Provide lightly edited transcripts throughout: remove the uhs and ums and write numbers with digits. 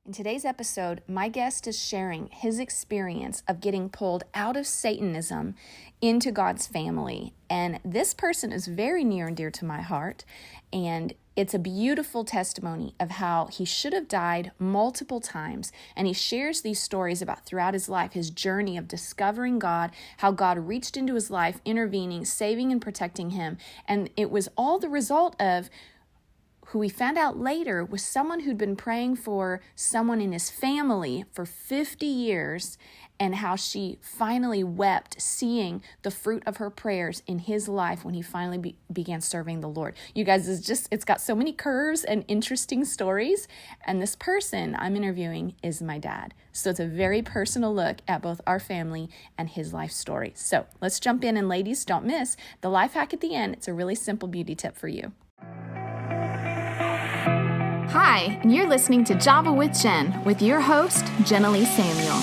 In today's episode, my guest is sharing his experience of getting pulled out of Satanism into God's family. And this person is very near and dear to my heart. And it's a beautiful testimony of how he should have died multiple times. And he shares these stories about throughout his life, his journey of discovering God, how God reached into his life, intervening, saving and protecting him. And it was all the result of who we found out later was someone who'd been praying for someone in his family for 50 years, and how she finally wept seeing the fruit of her prayers in his life when he finally began serving the Lord. You guys, it's got so many curves and interesting stories, and this person I'm interviewing is my dad. So it's a very personal look at both our family and his life story. So let's jump in, and ladies, don't miss the life hack at the end. It's a really simple beauty tip for you. Hi, and you're listening to Java with Jen with your host, Jenna Lee Samuel.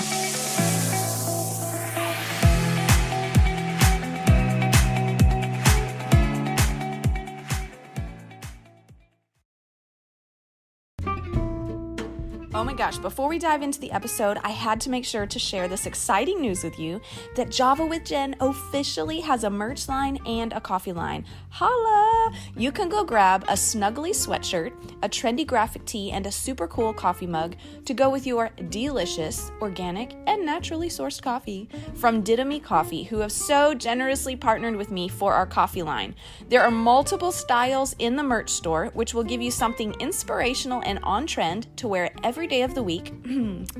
Oh my gosh, before we dive into the episode, I had to make sure to share this exciting news with you that Java with Jen officially has a merch line and a coffee line. Holla! You can go grab a snuggly sweatshirt, a trendy graphic tee, and a super cool coffee mug to go with your delicious, organic, and naturally sourced coffee from Didomy Coffee, who have so generously partnered with me for our coffee line. There are multiple styles in the merch store, which will give you something inspirational and on trend to wear every day of the week,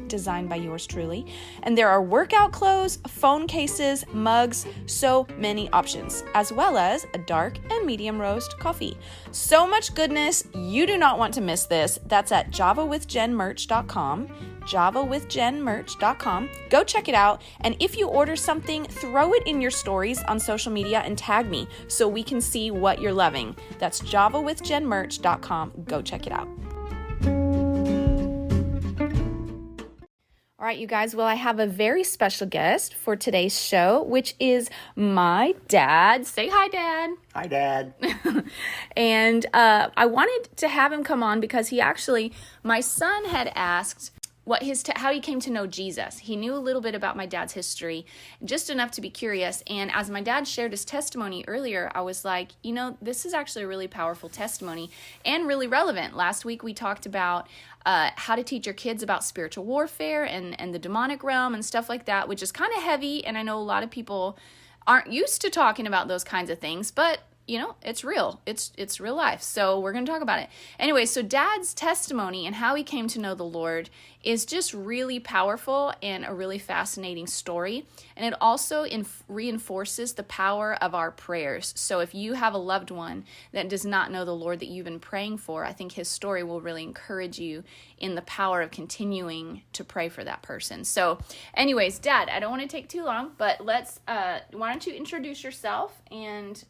designed by yours truly. And there are workout clothes, phone cases, mugs, so many options, as well as a dark and medium roast coffee. So much goodness, you do not want to miss this. That's at javawithjenmerch.com, javawithjenmerch.com. Go check it out, and if you order something, throw it in your stories on social media and tag me so we can see what you're loving. That's javawithjenmerch.com. Go check it out. All right, you guys, well, I have a very special guest for today's show, which is my dad. Say hi, Dad. Hi, Dad. And I wanted to have him come on because my son had asked how he came to know Jesus. He knew a little bit about my dad's history, just enough to be curious. And as my dad shared his testimony earlier, I was like, this is actually a really powerful testimony and really relevant. Last week, we talked about how to teach your kids about spiritual warfare and the demonic realm and stuff like that, which is kind of heavy. And I know a lot of people aren't used to talking about those kinds of things, but it's real. It's real life. So we're going to talk about it. Anyway, so Dad's testimony and how he came to know the Lord is just really powerful and a really fascinating story. And it also reinforces the power of our prayers. So if you have a loved one that does not know the Lord that you've been praying for, I think his story will really encourage you in the power of continuing to pray for that person. So anyways, Dad, I don't want to take too long, but why don't you introduce yourself and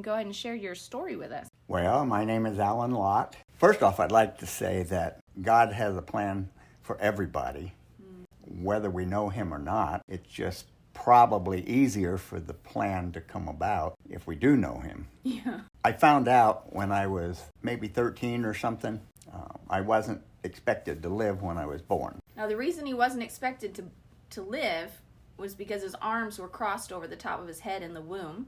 go ahead and share your story with us. Well, my name is Alan Lott. First off, I'd like to say that God has a plan for everybody, whether we know him or not. It's just probably easier for the plan to come about if we do know him. Yeah. I found out when I was maybe 13 or something. I wasn't expected to live when I was born. Now, the reason he wasn't expected to live was because his arms were crossed over the top of his head in the womb,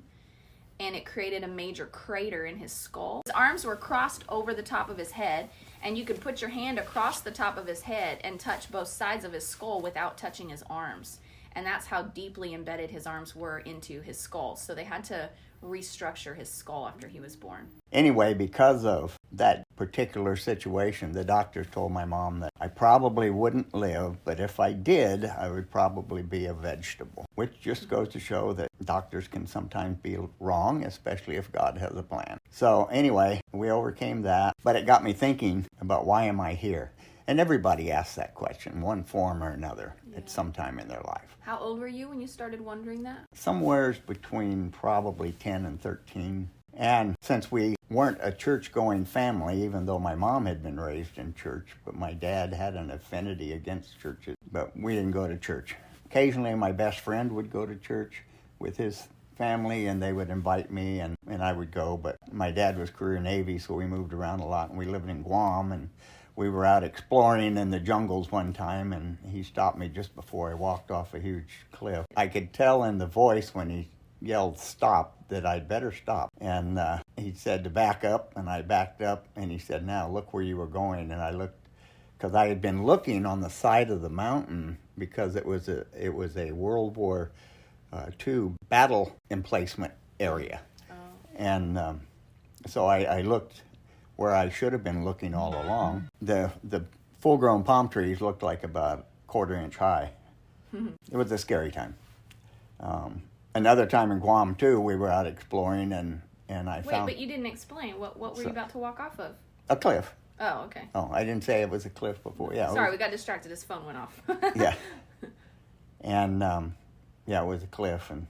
and it created a major crater in his skull. His arms were crossed over the top of his head, and you could put your hand across the top of his head and touch both sides of his skull without touching his arms. And that's how deeply embedded his arms were into his skull. So they had to restructure his skull after he was born. Anyway, because of that particular situation, the doctors told my mom that I probably wouldn't live, but if I did, I would probably be a vegetable, which just goes to show that doctors can sometimes be wrong, especially if God has a plan. So anyway, we overcame that, but it got me thinking about why am I here? And everybody asks that question, one form or another, at some time in their life. How old were you when you started wondering that? Somewhere between probably 10 and 13. And since we weren't a church-going family, even though my mom had been raised in church, but my dad had an affinity against churches, but we didn't go to church. Occasionally, my best friend would go to church with his family, and they would invite me, and I would go. But my dad was career Navy, so we moved around a lot, and we lived in Guam, and we were out exploring in the jungles one time, and he stopped me just before I walked off a huge cliff. I could tell in the voice when he yelled stop that I'd better stop. And he said to back up, and I backed up, and he said, now look where you were going. And I looked, because I had been looking on the side of the mountain because it was a World War II battle emplacement area. Oh. And so I looked where I should have been looking all along. The full-grown palm trees looked like about a quarter-inch high. It was a scary time. Another time in Guam, too, we were out exploring, and I found... Wait, but you didn't explain. What were you about to walk off of? A cliff. Oh, okay. Oh, I didn't say it was a cliff before. Yeah. Sorry, we got distracted. His phone went off. Yeah. And, it was a cliff, and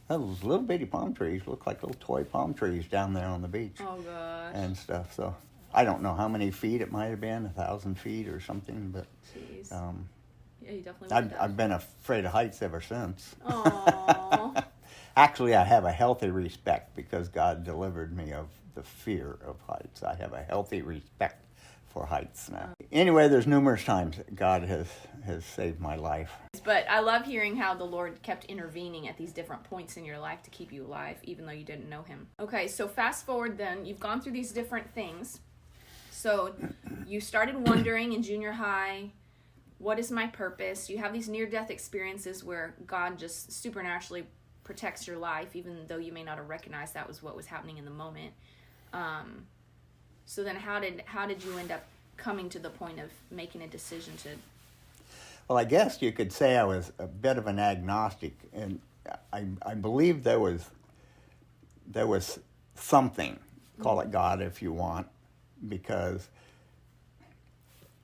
those little bitty palm trees look like little toy palm trees down there on the beach. Oh, gosh. And stuff, so... I don't know how many feet it might have been, 1,000 feet or something, but... Jeez. Yeah, you definitely I've been afraid of heights ever since. Aww. Actually, I have a healthy respect because God delivered me of the fear of heights. I have a healthy respect for heights now. Anyway, there's numerous times that God has saved my life. But I love hearing how the Lord kept intervening at these different points in your life to keep you alive, even though you didn't know him. Okay, so fast forward then. You've gone through these different things. So you started wondering in junior high, what is my purpose? You have these near-death experiences where God just supernaturally protects your life, even though you may not have recognized that was what was happening in the moment. So then how did you end up coming to the point of making a decision to... Well, I guess you could say I was a bit of an agnostic, and I believe there was something, call it God if you want, because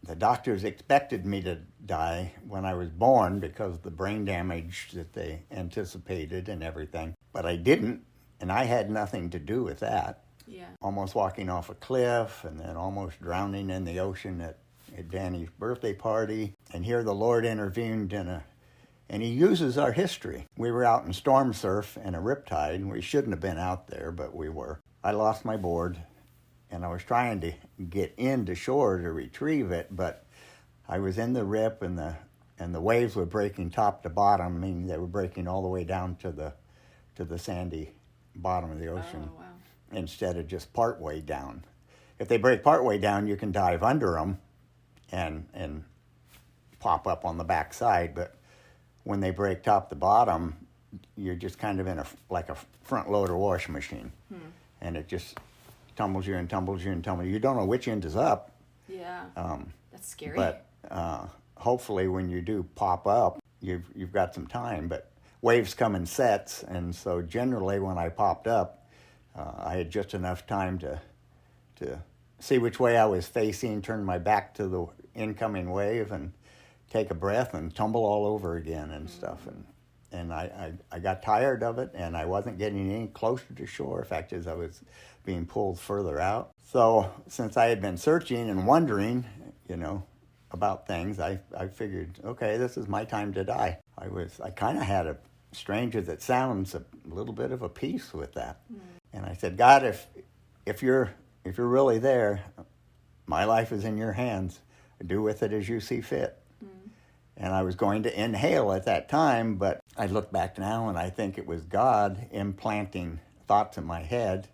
the doctors expected me to die when I was born because of the brain damage that they anticipated and everything. But I didn't, and I had nothing to do with that. Yeah. Almost walking off a cliff and then almost drowning in the ocean at Danny's birthday party. And here the Lord intervened and he uses our history. We were out in storm surf in a riptide, and we shouldn't have been out there, but we were. I lost my board, and I was trying to get into shore to retrieve it, but I was in the rip, and the waves were breaking top to bottom, meaning they were breaking all the way down to the sandy bottom of the ocean. Oh, wow. Instead of just part way down. If they break part way down, you can dive under them and pop up on the back side, but when they break top to bottom, you're just kind of in like a front loader washing machine, and it just tumbles you and tumbles you and tumbles you. You don't know which end is up. Yeah, that's scary. But hopefully when you do pop up, you've got some time. But waves come in sets, and so generally when I popped up, I had just enough time to see which way I was facing, turn my back to the incoming wave, and take a breath and tumble all over again and stuff. And I got tired of it, and I wasn't getting any closer to shore. In fact, as I was being pulled further out. So since I had been searching and wondering, about things, I figured, okay, this is my time to die. I kind of had a, strange as it sounds, a little bit of a peace with that. And I said, God, if you're really there, my life is in your hands. Do with it as you see fit. And I was going to inhale at that time, but I look back now and I think it was God implanting thoughts in my head.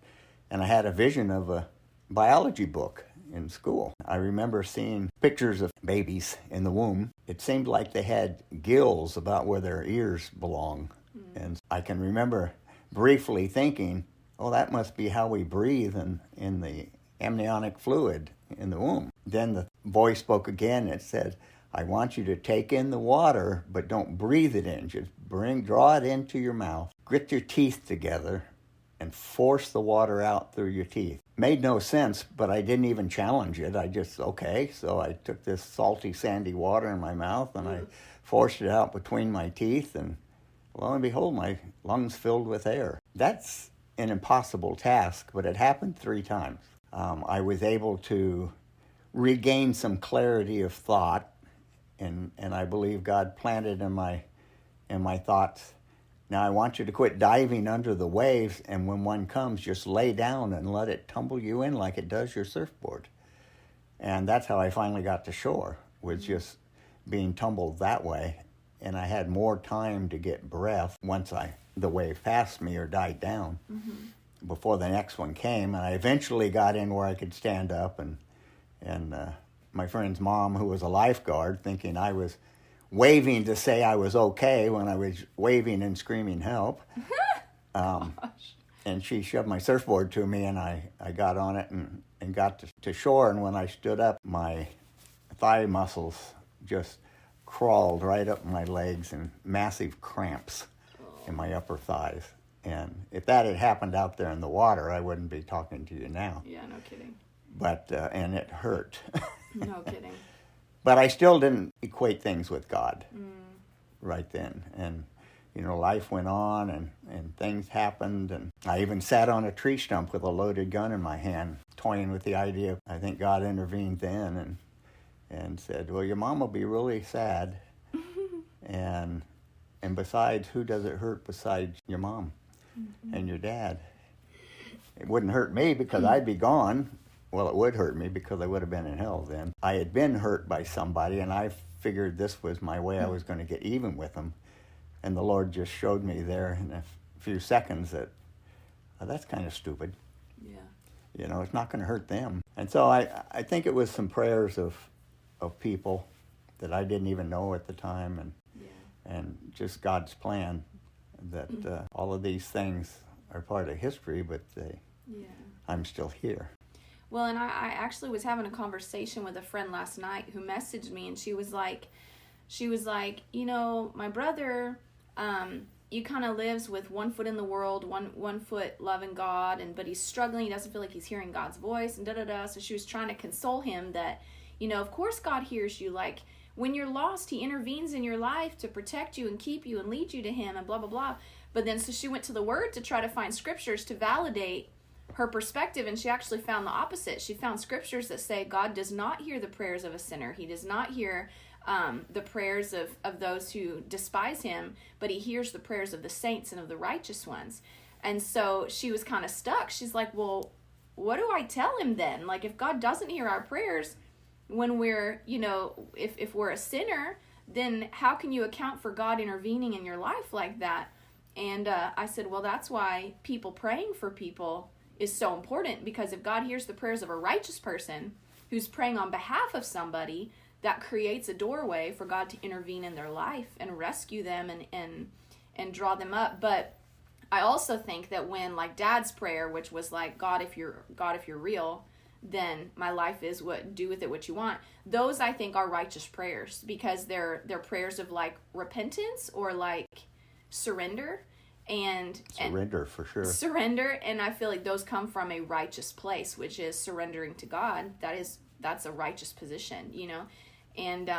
And I had a vision of a biology book in school. I remember seeing pictures of babies in the womb. It seemed like they had gills about where their ears belong. And I can remember briefly thinking, oh, that must be how we breathe in the amniotic fluid in the womb. Then the voice spoke again. It said, I want you to take in the water, but don't breathe it in. Just draw it into your mouth, grit your teeth together, and force the water out through your teeth. Made no sense, but I didn't even challenge it. I just, okay. So I took this salty, sandy water in my mouth, and I forced it out between my teeth, and lo and behold, my lungs filled with air. That's an impossible task, but it happened 3 times. I was able to regain some clarity of thought, and I believe God planted in my thoughts, now I want you to quit diving under the waves, and when one comes, just lay down and let it tumble you in like it does your surfboard. And that's how I finally got to shore, was just being tumbled that way. And I had more time to get breath once the wave passed me or died down before the next one came. And I eventually got in where I could stand up, and my friend's mom, who was a lifeguard, thinking I was waving to say I was okay when I was waving and screaming help. And she shoved my surfboard to me, and I got on it and got to shore. And when I stood up, my thigh muscles just crawled right up my legs and massive cramps in my upper thighs. And if that had happened out there in the water, I wouldn't be talking to you now. Yeah, no kidding. But, and it hurt. No kidding. But I still didn't equate things with God right then. And, you know, life went on, and things happened. And I even sat on a tree stump with a loaded gun in my hand, toying with the idea. I think God intervened then and said, well, your mom will be really sad. and besides, who does it hurt besides your mom and your dad? It wouldn't hurt me because I'd be gone. Well, it would hurt me because I would have been in hell then. I had been hurt by somebody, and I figured this was my way I was going to get even with them. And the Lord just showed me there in a few seconds that that's kind of stupid. Yeah. You know, it's not going to hurt them. And so I think it was some prayers of people that I didn't even know at the time, and just God's plan that all of these things are part of history, but I'm still here. Well, and I actually was having a conversation with a friend last night who messaged me, and she was like, you know, my brother, he kind of lives with one foot in the world, one foot loving God, but he's struggling. He doesn't feel like he's hearing God's voice, and da-da-da. So she was trying to console him that, you know, of course God hears you. Like, when you're lost, he intervenes in your life to protect you and keep you and lead you to him and blah, blah, blah. But then, so she went to the Word to try to find scriptures to validate her perspective, and she actually found the opposite. She found scriptures that say God does not hear the prayers of a sinner. He does not hear the prayers of those who despise him, but he hears the prayers of the saints and of the righteous ones. And so she was kind of stuck. She's like, well, what do I tell him then? Like, if God doesn't hear our prayers when we're, you know, if we're a sinner, then how can you account for God intervening in your life like that? And I said, well, that's why people praying for people is so important, because if God hears the prayers of a righteous person who's praying on behalf of somebody, that creates a doorway for God to intervene in their life and rescue them and draw them up. But I also think that when, like Dad's prayer, which was like, God, if you're real, then my life is do with it what you want. Those, I think, are righteous prayers, because they're prayers of like repentance or like surrender. Surrender, for sure. Surrender, and I feel like those come from a righteous place, which is surrendering to God. That's a righteous position, you know. And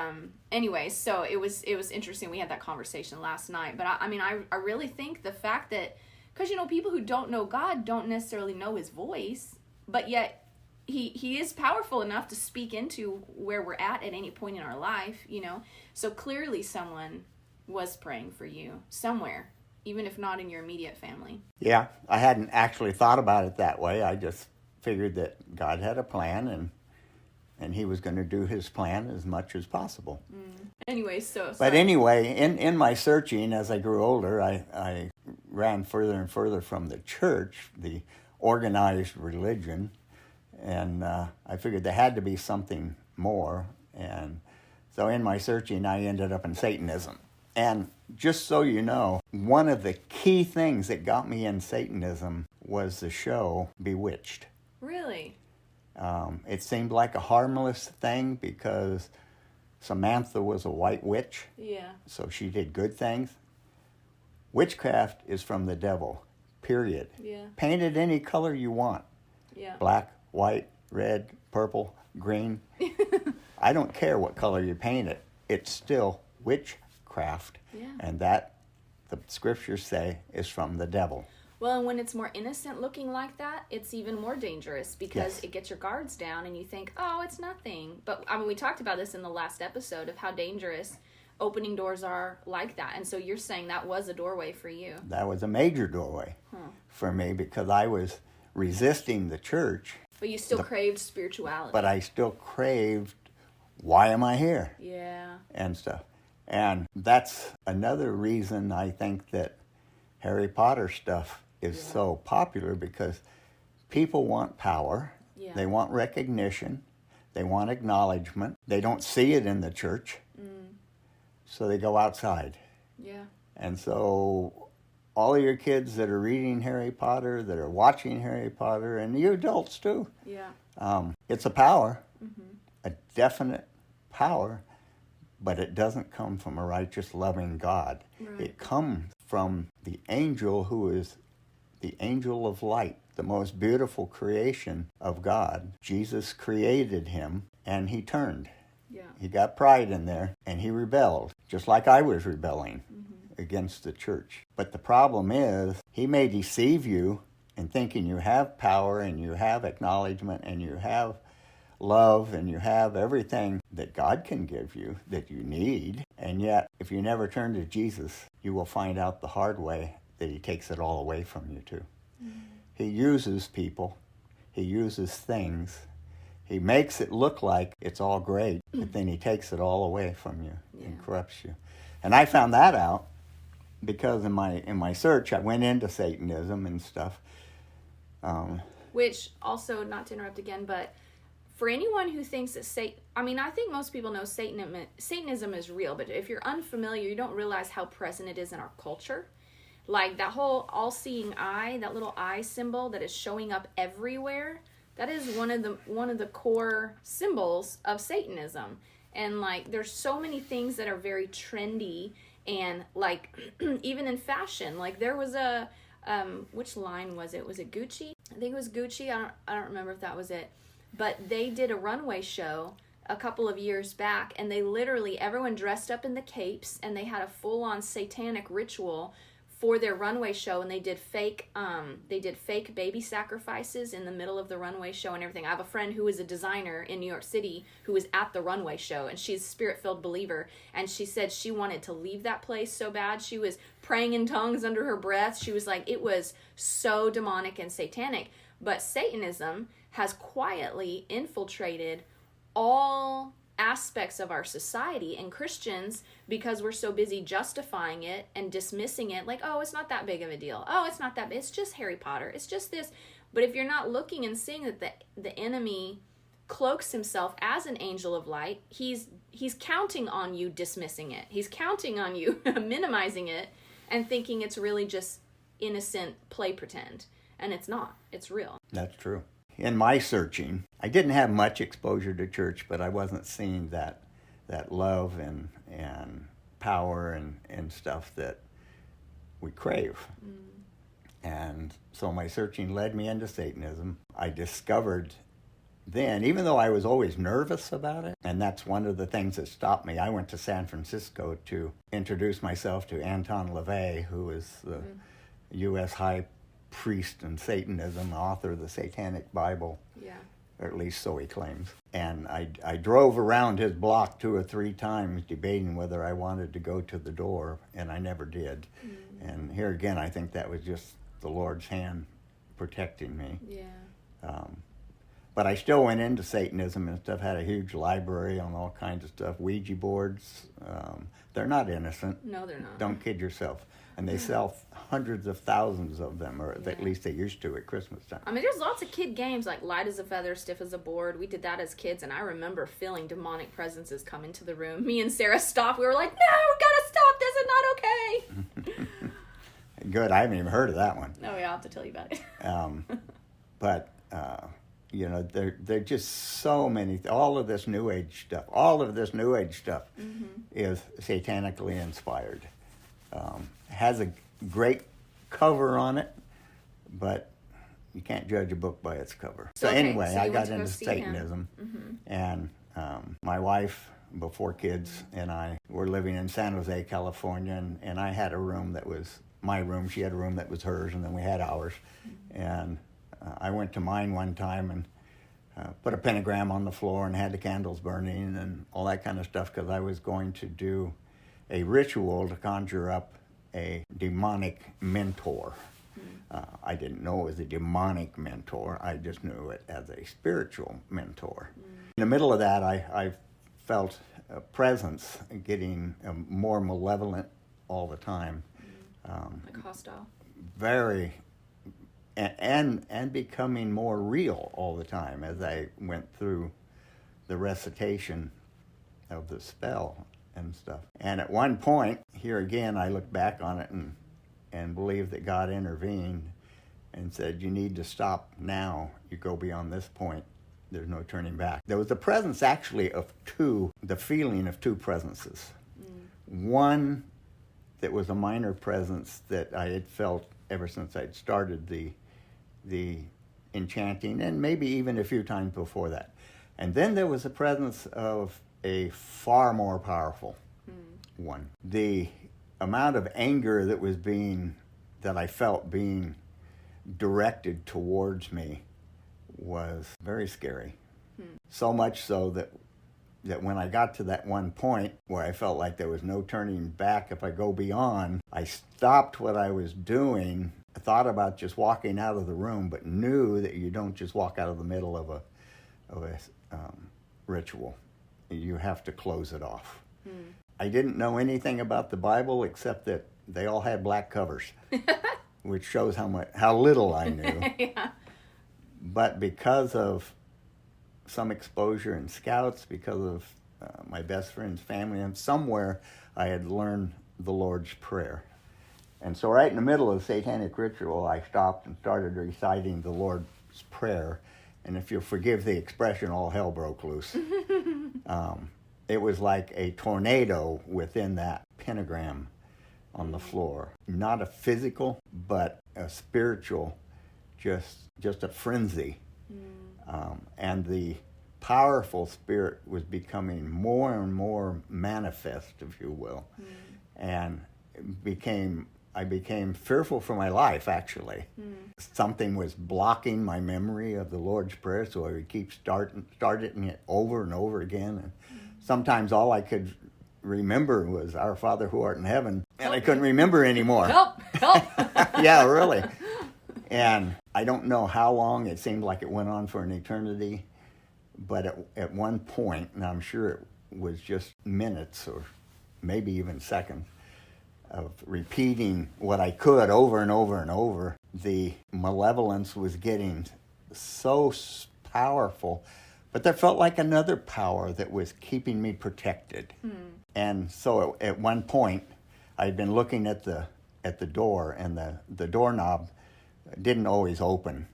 anyway, so it was interesting. We had that conversation last night. But I really think the fact that, because, you know, people who don't know God don't necessarily know his voice, but yet he is powerful enough to speak into where we're at any point in our life, you know. So clearly someone was praying for you somewhere, even if not in your immediate family. Yeah, I hadn't actually thought about it that way. I just figured that God had a plan, and he was going to do his plan as much as possible. Anyway, But anyway, in my searching, as I grew older, I ran further and further from the church, the organized religion, and I figured there had to be something more. And so in my searching, I ended up in Satanism. And just so you know, one of the key things that got me in Satanism was the show Bewitched. Really? It seemed like a harmless thing because Samantha was a white witch. Yeah. So she did good things. Witchcraft is from the devil, period. Yeah. Paint it any color you want. Yeah. Black, white, red, purple, green. I don't care what color you paint it. It's still witchcraft. Yeah. And that, the scriptures say, is from the devil. Well, and when it's more innocent looking like that, it's even more dangerous, because Yes. it gets your guards down and you think, oh, it's nothing. But I mean, we talked about this in the last episode of how dangerous opening doors are like that. And so you're saying that was a doorway for you. That was a major doorway for me, because I was resisting the church. But you still craved spirituality. But I still craved, why am I here? Yeah. And stuff. And that's another reason I think that Harry Potter stuff is so popular, because people want power. Yeah. They want recognition. They want acknowledgement. They don't see it in the church. So they go outside. Yeah. And so all of your kids that are reading Harry Potter, that are watching Harry Potter, and you adults too. Yeah. It's a power, a definite power, but it doesn't come from a righteous, loving God. Right. It comes from the angel who is the angel of light, the most beautiful creation of God. Jesus created him, and he turned. Yeah. He got pride in there, and he rebelled, just like I was rebelling against the church. But the problem is, he may deceive you in thinking you have power, and you have acknowledgement, and you have love, and you have everything that God can give you that you need. And yet, if you never turn to Jesus, you will find out the hard way that he takes it all away from you too. He uses people. He uses things. He makes it look like it's all great, but then he takes it all away from you and corrupts you. And I found that out because in my search, I went into Satanism and stuff. Which also, not to interrupt again, but for anyone who thinks that I think most people know Satanism is real, but if you're unfamiliar, you don't realize how present it is in our culture. Like that whole all-seeing eye, that little eye symbol that is showing up everywhere, that is one of the core symbols of Satanism. And like there's so many things that are very trendy and like even in fashion. Like there was a which line was it? Was it Gucci? I think it was Gucci. I don't remember if that was it. But they did a runway show a couple of years back, and they literally, everyone dressed up in the capes, and they had a full-on satanic ritual for their runway show, and they did fake baby sacrifices in the middle of the runway show and everything. I have a friend who is a designer in New York City who was at the runway show, and she's a spirit-filled believer, and she said she wanted to leave that place so bad. She was praying in tongues under her breath. She was like, it was so demonic and satanic. But Satanism has quietly infiltrated all aspects of our society, and Christians, because we're so busy justifying it and dismissing it, like, oh, it's not that big of a deal. Oh, it's not that big. It's just Harry Potter. It's just this. But if you're not looking and seeing that the enemy cloaks himself as an angel of light, he's counting on you dismissing it. He's counting on you minimizing it and thinking it's really just innocent play pretend. And it's not. It's real. That's true. In my searching, I didn't have much exposure to church, but I wasn't seeing that love and power and stuff that we crave. And so my searching led me into Satanism. I discovered then, even though I was always nervous about it, and that's one of the things that stopped me, I went to San Francisco to introduce myself to Anton LaVey, who is the U.S. High Priest in Satanism, author of the Satanic Bible, or at least so he claims. And I drove around his block 2 or 3 times debating whether I wanted to go to the door, and I never did. And here again, I think that was just the Lord's hand protecting me. But I still went into Satanism and stuff, had a huge library on all kinds of stuff, Ouija boards. They're not innocent. No, they're not. Don't kid yourself. And they sell hundreds of thousands of them, or at least they used to at Christmas time. I mean, there's lots of kid games like light as a feather, stiff as a board. We did that as kids, and I remember feeling demonic presences come into the room. Me and Sarah stopped. We were like, no, we gotta stop. This is not okay. Good. I haven't even heard of that one. Oh, yeah, I'll have to tell you about it. But there are just so many. All of this New Age stuff is satanically inspired. Has a great cover on it, but you can't judge a book by its cover. So anyway, I got into Satanism, and my wife, before kids, and I were living in San Jose, California, and I had a room that was my room. She had a room that was hers, and then we had ours. And I went to mine one time and put a pentagram on the floor and had the candles burning and all that kind of stuff, because I was going to do a ritual to conjure up a demonic mentor. I didn't know it was a demonic mentor. I just knew it as a spiritual mentor. In the middle of that, I felt a presence getting more malevolent all the time. Like hostile. Very, and becoming more real all the time as I went through the recitation of the spell and stuff. And at one point, here again, I look back on it and believe that God intervened and said, you need to stop now. You go beyond this point, there's no turning back. There was the presence actually of the feeling of two presences. One that was a minor presence that I had felt ever since I'd started the enchanting, and maybe even a few times before that. And then there was a presence of a far more powerful one. The amount of anger that I felt being directed towards me was very scary. So much so that when I got to that one point where I felt like there was no turning back if I go beyond, I stopped what I was doing. I thought about just walking out of the room, but knew that you don't just walk out of the middle of a ritual. You have to close it off. I didn't know anything about the Bible except that they all had black covers, which shows how little I knew. Yeah. But because of some exposure in Scouts, because of my best friend's family, and somewhere I had learned the Lord's Prayer. And so right in the middle of the satanic ritual, I stopped and started reciting the Lord's Prayer. And if you'll forgive the expression, all hell broke loose. It was like a tornado within that pentagram on the floor. Not a physical, but a spiritual, just a frenzy. And the powerful spirit was becoming more and more manifest, if you will. And I became fearful for my life, actually. Something was blocking my memory of the Lord's Prayer, so I would keep starting it over and over again. And sometimes all I could remember was Our Father who art in heaven, and I couldn't remember anymore. Help! Yeah, really. And I don't know how long. It seemed like it went on for an eternity. But at one point, and I'm sure it was just minutes or maybe even seconds, of repeating what I could over and over and over, the malevolence was getting so powerful. But there felt like another power that was keeping me protected. And so at one point, I'd been looking at the door, and the doorknob didn't always open.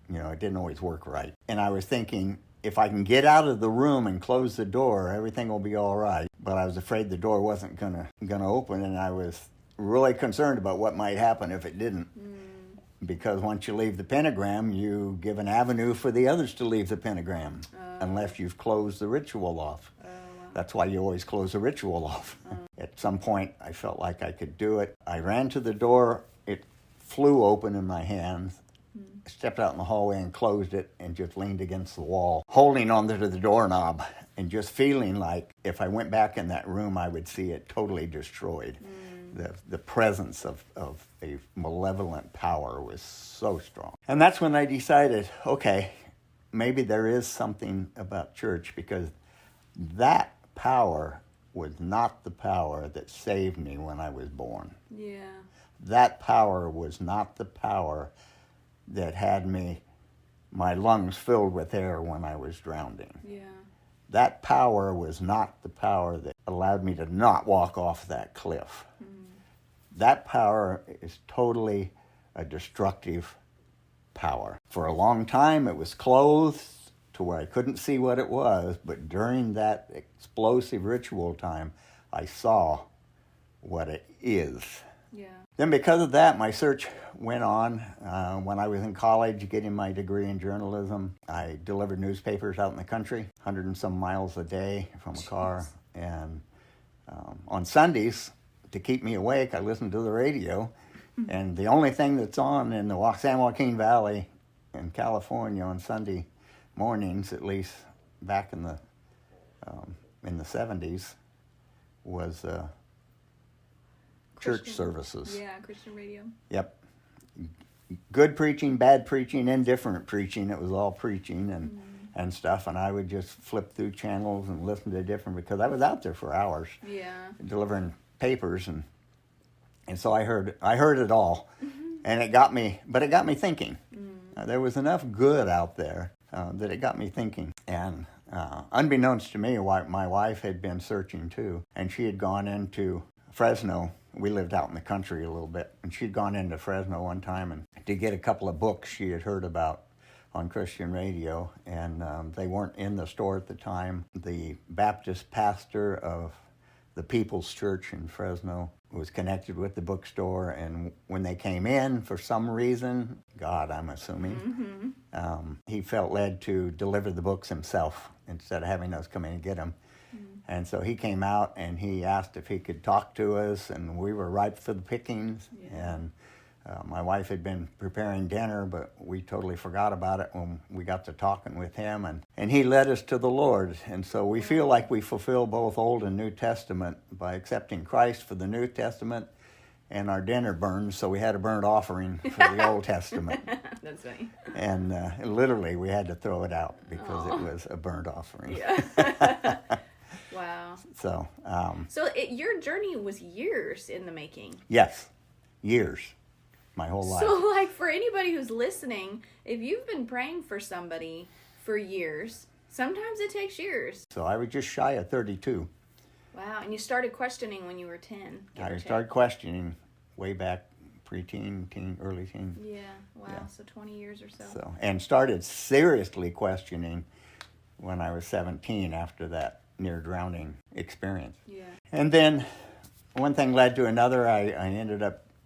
It didn't always work right. And I was thinking, if I can get out of the room and close the door, everything will be all right. But I was afraid the door wasn't gonna open, and I was really concerned about what might happen if it didn't. Because once you leave the pentagram, you give an avenue for the others to leave the pentagram, unless you've closed the ritual off. That's why you always close the ritual off. At some point, I felt like I could do it. I ran to the door. It flew open in my hands. I stepped out in the hallway and closed it and just leaned against the wall, holding onto the doorknob and just feeling like if I went back in that room, I would see it totally destroyed. The presence of a malevolent power was so strong. And that's when I decided, okay, maybe there is something about church, because that power was not the power that saved me when I was born. Yeah. That power was not the power that had my lungs filled with air when I was drowning. Yeah. That power was not the power that allowed me to not walk off that cliff. That power is totally a destructive power. For a long time, it was clothed to where I couldn't see what it was, but during that explosive ritual time, I saw what it is. Yeah. Then because of that, my search went on. When I was in college getting my degree in journalism, I delivered newspapers out in the country, 100 and some miles a day from a car. And on Sundays, to keep me awake, I listened to the radio. And the only thing that's on in the San Joaquin Valley in California on Sunday mornings, at least back in the 70s, was church services. Yeah, Christian radio. Yep. good preaching, bad preaching, indifferent preaching. It was all preaching and stuff, and I would just flip through channels and listen to different, because I was out there for hours delivering papers, and so I heard it all, and it got me thinking. There was enough good out there that it got me thinking, and unbeknownst to me, my wife had been searching too, and she had gone into Fresno. We lived out in the country a little bit, and she'd gone into Fresno one time and to get a couple of books she had heard about on Christian radio, and they weren't in the store at the time. The Baptist pastor of the People's Church in Fresno was connected with the bookstore, and when they came in, for some reason, God, I'm assuming, he felt led to deliver the books himself instead of having us come in and get them. And so he came out and he asked if he could talk to us, and we were ripe for the pickings. And my wife had been preparing dinner, but we totally forgot about it when we got to talking with him, and he led us to the Lord. And so we feel like we fulfill both Old and New Testament by accepting Christ for the New Testament, and our dinner burned, so we had a burnt offering for the Old Testament. That's funny. And literally we had to throw it out because it was a burnt offering. Yeah. Wow. So, your journey was years in the making. Yes, years, my whole life. So, like, for anybody who's listening, if you've been praying for somebody for years, sometimes it takes years. So I was just shy of 32. Wow, and you started questioning when you were 10. I started questioning way back preteen, teen, early teen. Yeah, wow, yeah. So 20 years or so. And started seriously questioning when I was 17 after that near drowning experience. Yeah. And then one thing led to another.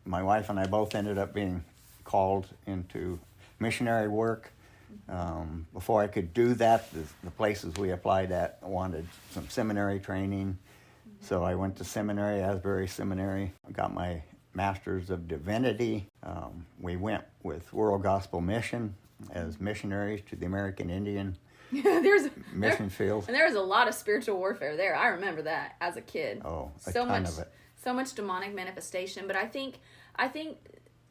My wife and I both ended up being called into missionary work. Before I could do that, the places we applied at wanted some seminary training. So I went to seminary, Asbury Seminary. I got my Master's of Divinity. We went with World Gospel Mission as missionaries to the American Indian mission field. And there was a lot of spiritual warfare there. I remember that as a kid. Oh, a ton of it. So much demonic manifestation. But I think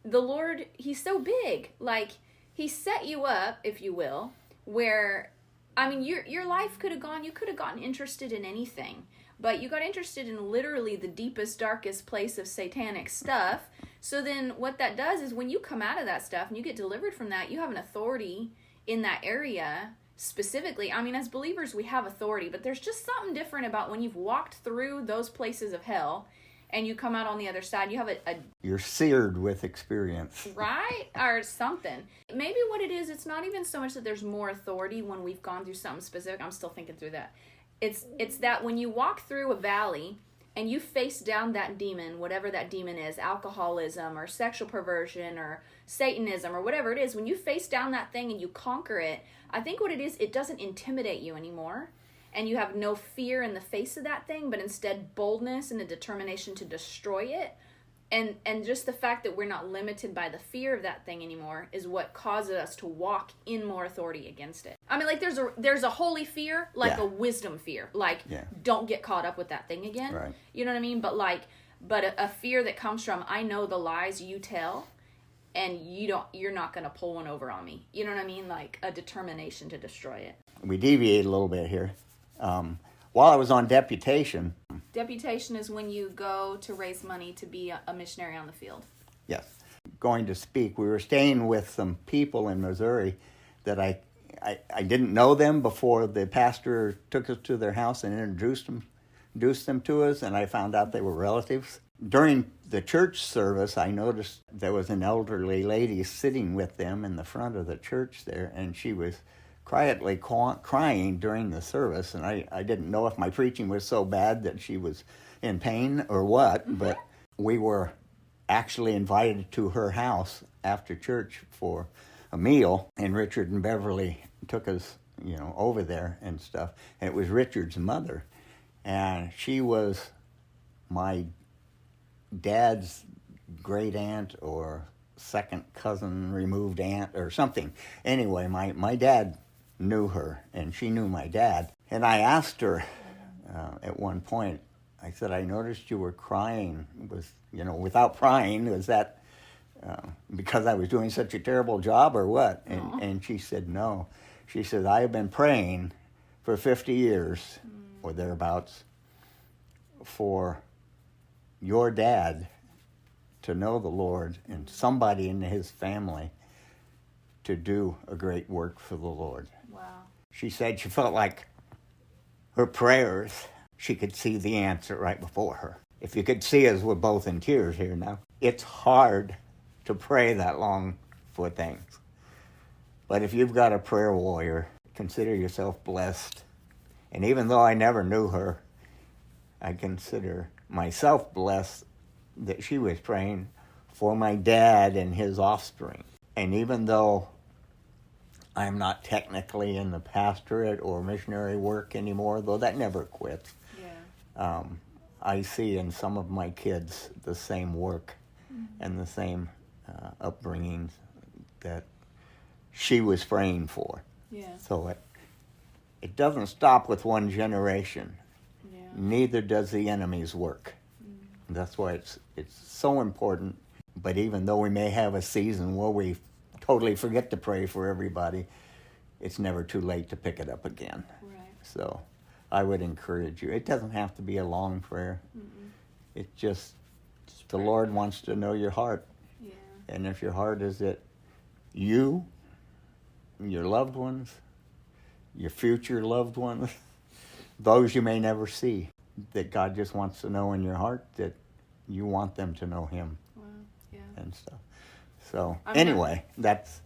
the Lord, He's so big. Like, He set you up, if you will, where, I mean, your life could have gone, you could have gotten interested in anything. But you got interested in literally the deepest, darkest place of satanic stuff. So then what that does is when you come out of that stuff and you get delivered from that, you have an authority in that area specifically. I mean, as believers, we have authority, but there's just something different about when you've walked through those places of hell and you come out on the other side. You have you're seared with experience. Right? Or something. Maybe what it is, it's not even so much that there's more authority when we've gone through something specific. I'm still thinking through that. It's that when you walk through a valley and you face down that demon, whatever that demon is, alcoholism or sexual perversion or Satanism or whatever it is, when you face down that thing and you conquer it, I think what it is, it doesn't intimidate you anymore. And you have no fear in the face of that thing, but instead boldness and a determination to destroy it. And just the fact that we're not limited by the fear of that thing anymore is what causes us to walk in more authority against it. I mean, like, there's a holy fear, like a wisdom fear. Like, don't get caught up with that thing again. Right. You know what I mean? But a fear that comes from, I know the lies you tell, and you're not going to pull one over on me. You know what I mean? Like, a determination to destroy it. We deviate a little bit here. While I was on deputation... Deputation is when you go to raise money to be a missionary on the field. Yes. Going to speak. We were staying with some people in Missouri that I didn't know them before the pastor took us to their house and introduced them to us, and I found out they were relatives. During the church service, I noticed there was an elderly lady sitting with them in the front of the church there, and she was quietly crying during the service, and I didn't know if my preaching was so bad that she was in pain or what, but we were actually invited to her house after church for a meal, and Richard and Beverly took us, over there and stuff, and it was Richard's mother, and she was my dad's great aunt or second cousin removed aunt or something. Anyway, my dad knew her, and she knew my dad. And I asked her at one point, I said, I noticed you were crying. Without prying, was that because I was doing such a terrible job or what? And she said, no. She said, I have been praying for 50 years or thereabouts for your dad to know the Lord and somebody in his family to do a great work for the Lord. Wow. She said she felt like her prayers, she could see the answer right before her. If you could see us, we're both in tears here now. It's hard to pray that long for things. But if you've got a prayer warrior, consider yourself blessed. And even though I never knew her, I consider myself blessed that she was praying for my dad and his offspring. And even though I'm not technically in the pastorate or missionary work anymore, though that never quits, I see in some of my kids the same work and the same upbringing that she was praying for. Yeah. So it doesn't stop with one generation. Yeah. Neither does the enemy's work. That's why it's so important. But even though we may have a season where we totally forget to pray for everybody, it's never too late to pick it up again. Right. So I would encourage you. It doesn't have to be a long prayer. It just the Lord wants to know your heart. Yeah. And if your heart is that you, your loved ones, your future loved ones, those you may never see, that God just wants to know in your heart that you want them to know Him. Wow. Yeah. And stuff. So anyway, that's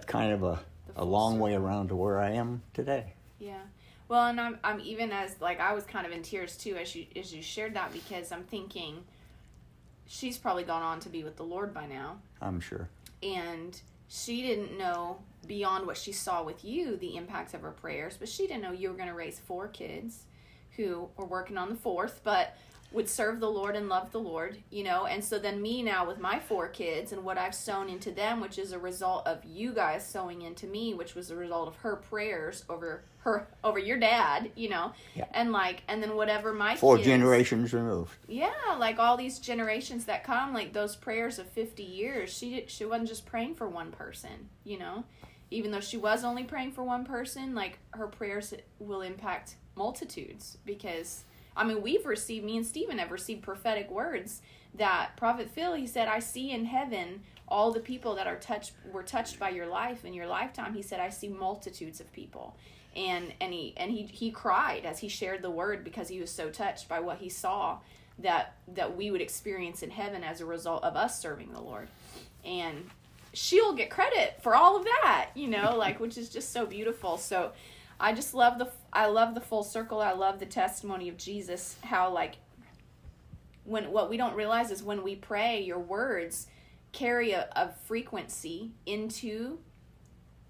kind of a long way around to where I am today. Yeah. Well, and I'm even as like I was kind of in tears too as you shared that, because I'm thinking she's probably gone on to be with the Lord by now. I'm sure. And she didn't know beyond what she saw with you the impacts of her prayers, but she didn't know you were going to raise 4 kids who were working on the 4th, but would serve the Lord and love the Lord, and so then me now with my 4 kids and what I've sown into them, which is a result of you guys sowing into me, which was a result of her prayers over your dad, Yeah. And then whatever my 4 kids, generations removed. Yeah, like all these generations that come, like those prayers of 50 years, she wasn't just praying for one person, even though she was only praying for one person, like her prayers will impact multitudes, because me and Stephen have received prophetic words that Prophet Phil, he said, I see in heaven all the people that were touched by your life in your lifetime. He said, I see multitudes of people. And he cried as he shared the word, because he was so touched by what he saw that we would experience in heaven as a result of us serving the Lord. And she'll get credit for all of that, which is just so beautiful. So I just love the full circle. I love the testimony of Jesus, how what we don't realize is when we pray, your words carry a frequency into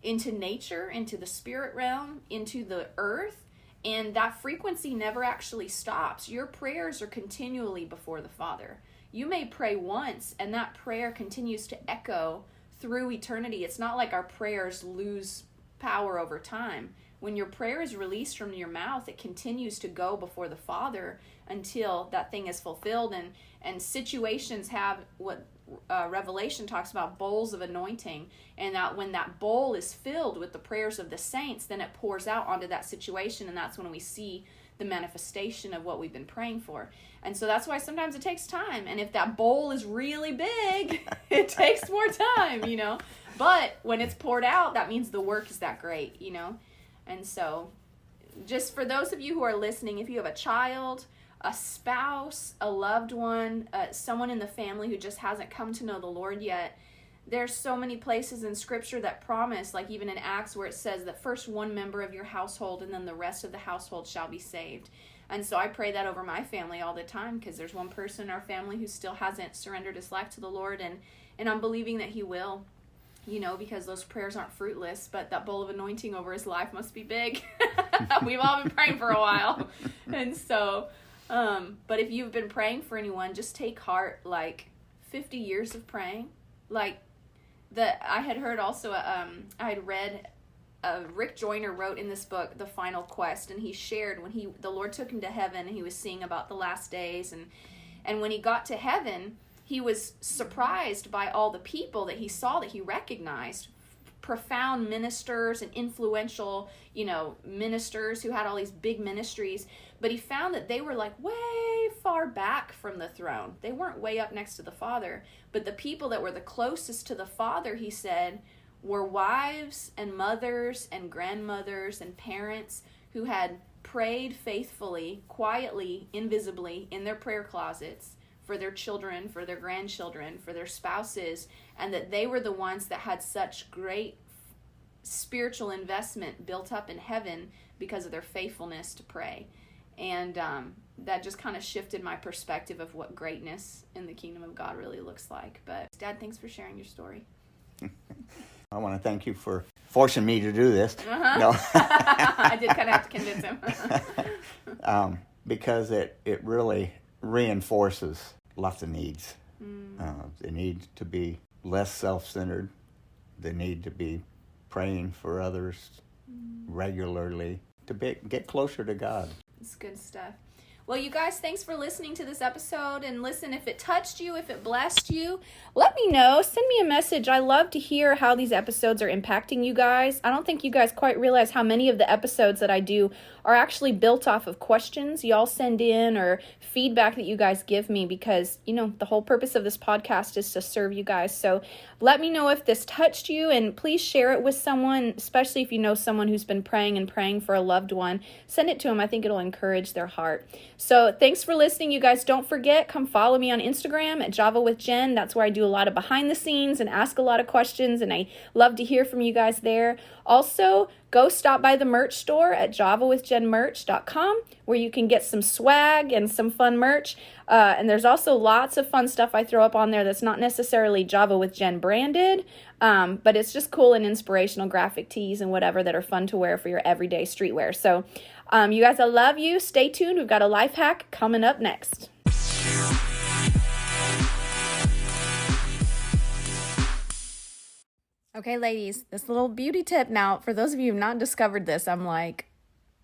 nature, into the spirit realm, into the earth, and that frequency never actually stops. Your prayers are continually before the Father. You may pray once, and that prayer continues to echo through eternity. It's not like our prayers lose power over time. When your prayer is released from your mouth, it continues to go before the Father until that thing is fulfilled. And situations have what Revelation talks about, bowls of anointing. And that when that bowl is filled with the prayers of the saints, then it pours out onto that situation. And that's when we see the manifestation of what we've been praying for. And so that's why sometimes it takes time. And if that bowl is really big, it takes more time, But when it's poured out, that means the work is that great, And so, just for those of you who are listening, if you have a child, a spouse, a loved one, someone in the family who just hasn't come to know the Lord yet, there's so many places in Scripture that promise, like even in Acts where it says that first one member of your household and then the rest of the household shall be saved. And so I pray that over my family all the time, because there's one person in our family who still hasn't surrendered his life to the Lord, and I'm believing that he will. Because those prayers aren't fruitless, but that bowl of anointing over his life must be big. We've all been praying for a while. And so, but if you've been praying for anyone, just take heart, 50 years of praying. I had heard also, I had read, Rick Joyner wrote in this book, The Final Quest, and he shared when the Lord took him to heven, and he was seeing about the last days, and when he got to heaven, he was surprised by all the people that he saw that he recognized, profound ministers and influential, ministers who had all these big ministries, but he found that they were like way far back from the throne. They weren't way up next to the Father, but the people that were the closest to the Father, he said, were wives and mothers and grandmothers and parents who had prayed faithfully, quietly, invisibly in their prayer closets for their children, for their grandchildren, for their spouses, and that they were the ones that had such great spiritual investment built up in heaven because of their faithfulness to pray. And that just kind of shifted my perspective of what greatness in the kingdom of God really looks like. But Dad, thanks for sharing your story. I want to thank you for forcing me to do this. Uh-huh. No. I did kind of have to convince him. Because it really reinforces lots of needs. They need to be less self-centered. They need to be praying for others regularly to get closer to God. It's good stuff. Well, you guys, thanks for listening to this episode. And listen, if it touched you, if it blessed you, let me know. Send me a message. I love to hear how these episodes are impacting you guys. I don't think you guys quite realize how many of the episodes that I do are actually built off of questions y'all send in or feedback that you guys give me, because, the whole purpose of this podcast is to serve you guys. So let me know if this touched you, and please share it with someone, especially if you know someone who's been praying for a loved one. Send it to them. I think it'll encourage their heart. So thanks for listening, you guys. Don't forget, come follow me on Instagram at Java with Jen. That's where I do a lot of behind the scenes and ask a lot of questions, and I love to hear from you guys there. Also, go stop by the merch store at javawithjenmerch.com, where you can get some swag and some fun merch. And there's also lots of fun stuff I throw up on there that's not necessarily Java with Jen branded, but it's just cool and inspirational graphic tees and whatever that are fun to wear for your everyday streetwear. So you guys, I love you. Stay tuned. We've got a life hack coming up next. Okay, ladies, this little beauty tip. Now, for those of you who have not discovered this, I'm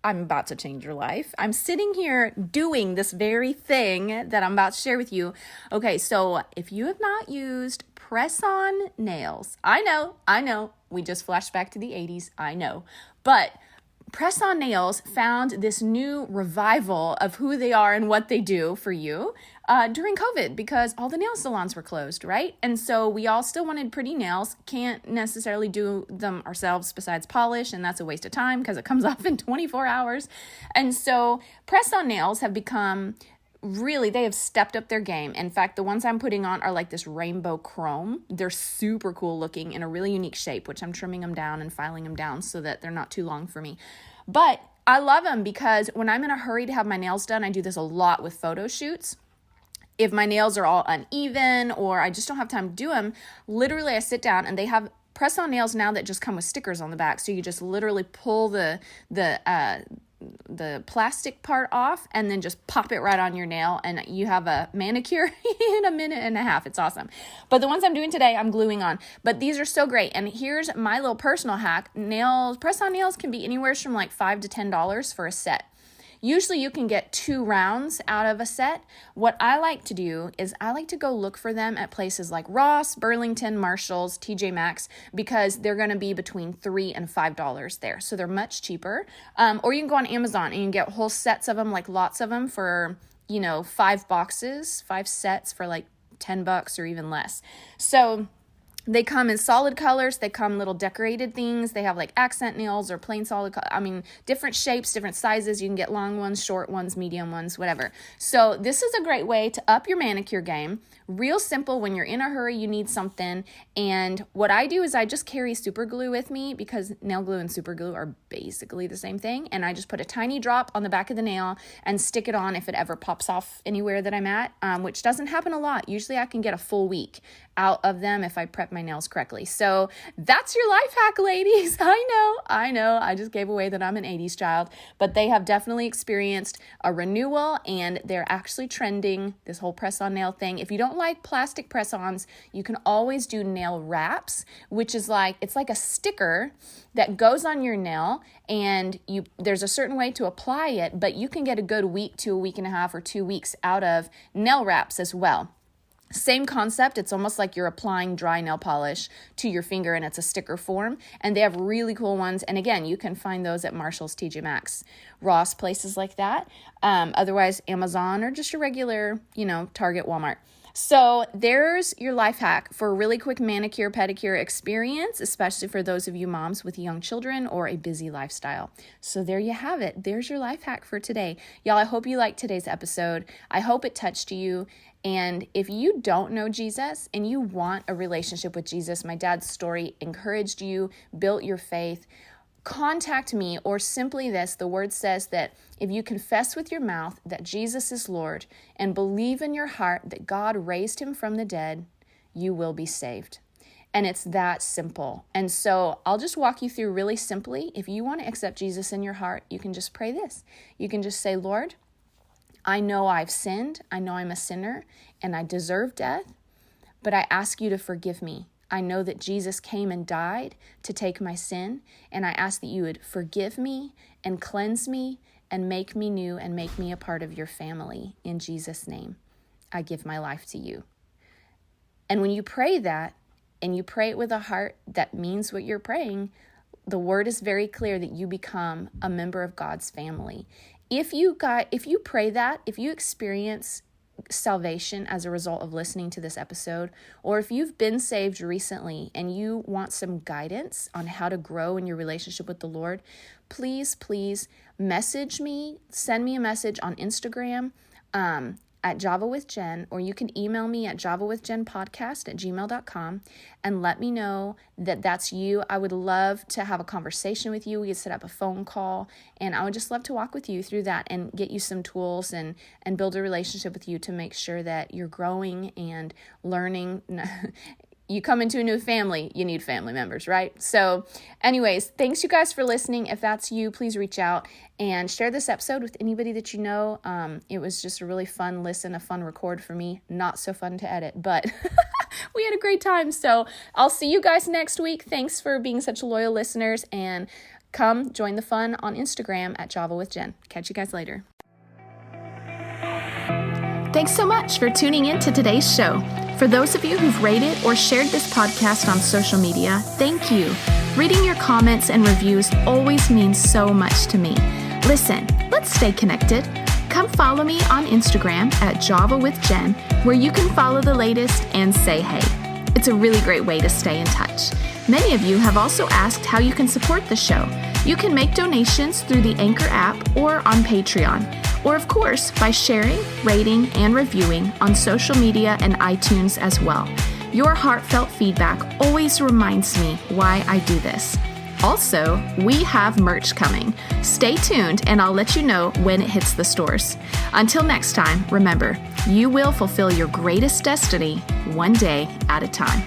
about to change your life. I'm sitting here doing this very thing that I'm about to share with you. Okay, so if you have not used press-on nails, I know, we just flashed back to the 80s, I know, but press-on nails found this new revival of who they are and what they do for you during COVID, because all the nail salons were closed, right? And so we all still wanted pretty nails. Can't necessarily do them ourselves besides polish, and that's a waste of time because it comes off in 24 hours. And so press-on nails have become they have stepped up their game. In fact, the ones I'm putting on are like this rainbow chrome. They're super cool looking in a really unique shape, which I'm trimming them down and filing them down so that they're not too long for me. But I love them because when I'm in a hurry to have my nails done, I do this a lot with photo shoots. If my nails are all uneven or I just don't have time to do them, literally I sit down, and they have press-on nails now that just come with stickers on the back. So you just literally pull the plastic part off and then just pop it right on your nail, and you have a manicure in a minute and a half. It's awesome. But the ones I'm doing today, I'm gluing on. But these are so great. And here's my little personal hack. Press-on nails can be anywhere from like $5 to $10 for a set. Usually you can get 2 rounds out of a set. What I like to do is I like to go look for them at places like Ross, Burlington, Marshalls, TJ Maxx, because they're going to be between $3 and $5 there. So they're much cheaper. Or you can go on Amazon and you can get whole sets of them, like lots of them for, 5 boxes, 5 sets for like $10 or even less. So they come in solid colors. They come little decorated things. They have like accent nails or plain solid, different shapes, different sizes. You can get long ones, short ones, medium ones, whatever. So this is a great way to up your manicure game. Real simple. When you're in a hurry, you need something. And what I do is I just carry super glue with me, because nail glue and super glue are basically the same thing. And I just put a tiny drop on the back of the nail and stick it on if it ever pops off anywhere that I'm at, which doesn't happen a lot. Usually I can get a full week out of them if I prep my nails correctly. So that's your life hack, ladies. I know. I just gave away that I'm an 80s child, but they have definitely experienced a renewal, and they're actually trending, this whole press-on nail thing. If you don't like plastic press-ons, you can always do nail wraps, which is it's like a sticker that goes on your nail, and there's a certain way to apply it, but you can get a good week to a week and a half or 2 weeks out of nail wraps as well. Same concept. It's almost like you're applying dry nail polish to your finger and it's a sticker form. And they have really cool ones. And again, you can find those at Marshall's, TJ Maxx, Ross, places like that. Otherwise, Amazon or just your regular, Target, Walmart. So there's your life hack for a really quick manicure, pedicure experience, especially for those of you moms with young children or a busy lifestyle. So there you have it. There's your life hack for today. Y'all, I hope you liked today's episode. I hope it touched you. And if you don't know Jesus and you want a relationship with Jesus, my dad's story encouraged you, built your faith, contact me, or simply this, the word says that if you confess with your mouth that Jesus is Lord and believe in your heart that God raised him from the dead, you will be saved. And it's that simple. And so I'll just walk you through really simply. If you want to accept Jesus in your heart, you can just pray this. You can just say, Lord, I know I've sinned. I know I'm a sinner and I deserve death, but I ask you to forgive me. I know that Jesus came and died to take my sin, and I ask that you would forgive me and cleanse me and make me new and make me a part of your family. In Jesus' name, I give my life to you. And when you pray that, and you pray it with a heart that means what you're praying, the word is very clear that you become a member of God's family. If you pray that, if you experience salvation as a result of listening to this episode, or if you've been saved recently and you want some guidance on how to grow in your relationship with the Lord, please message me, send me a message on Instagram at Java with Jen, or you can email me at javawithjenpodcast@gmail.com and let me know that that's you. I would love to have a conversation with you. We could set up a phone call, and I would just love to walk with you through that and get you some tools and build a relationship with you to make sure that you're growing and learning. You come into a new family, you need family members, right? So anyways, thanks you guys for listening. If that's you, please reach out and share this episode with anybody that you know. It was just a really fun listen, a fun record for me. Not so fun to edit, but we had a great time. So I'll see you guys next week. Thanks for being such loyal listeners, and come join the fun on Instagram at Java with Jen. Catch you guys later. Thanks so much for tuning in to today's show. For those of you who've rated or shared this podcast on social media, thank you. Reading your comments and reviews always means so much to me. Listen, let's stay connected. Come follow me on Instagram at Java with Jen, where you can follow the latest and say hey. It's a really great way to stay in touch. Many of you have also asked how you can support the show. You can make donations through the Anchor app or on Patreon. Or, of course, by sharing, rating, and reviewing on social media and iTunes as well. Your heartfelt feedback always reminds me why I do this. Also, we have merch coming. Stay tuned, and I'll let you know when it hits the stores. Until next time, remember, you will fulfill your greatest destiny one day at a time.